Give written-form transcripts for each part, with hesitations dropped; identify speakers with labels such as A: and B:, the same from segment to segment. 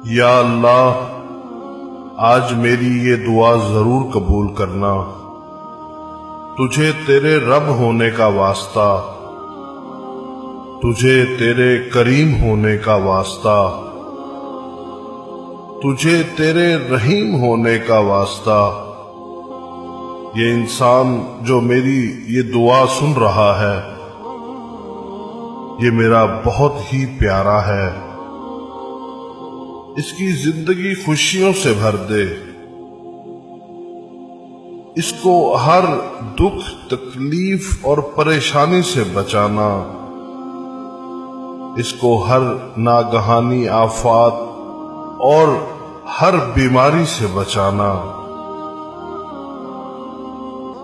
A: یا اللہ آج میری یہ دعا ضرور قبول کرنا، تجھے تیرے رب ہونے کا واسطہ، تجھے تیرے کریم ہونے کا واسطہ، تجھے تیرے رحیم ہونے کا واسطہ۔ یہ انسان جو میری یہ دعا سن رہا ہے، یہ میرا بہت ہی پیارا ہے، اس کی زندگی خوشیوں سے بھر دے، اس کو ہر دکھ تکلیف اور پریشانی سے بچانا، اس کو ہر ناگہانی آفات اور ہر بیماری سے بچانا،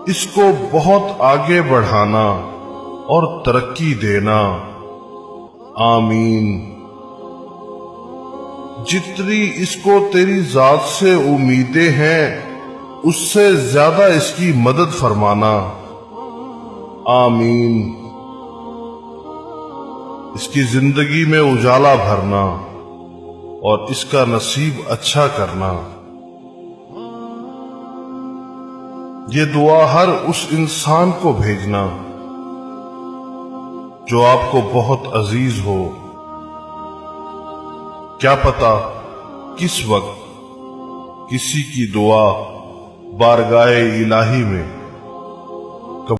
A: اس کو بہت آگے بڑھانا اور ترقی دینا۔ آمین۔ جتنی اس کو تیری ذات سے امیدیں ہیں اس سے زیادہ اس کی مدد فرمانا۔ آمین۔ اس کی زندگی میں اجالا بھرنا اور اس کا نصیب اچھا کرنا۔ یہ دعا ہر اس انسان کو بھیجنا جو آپ کو بہت عزیز ہو۔ کیا پتا کس وقت کسی کی دعا بارگاہ الہی میں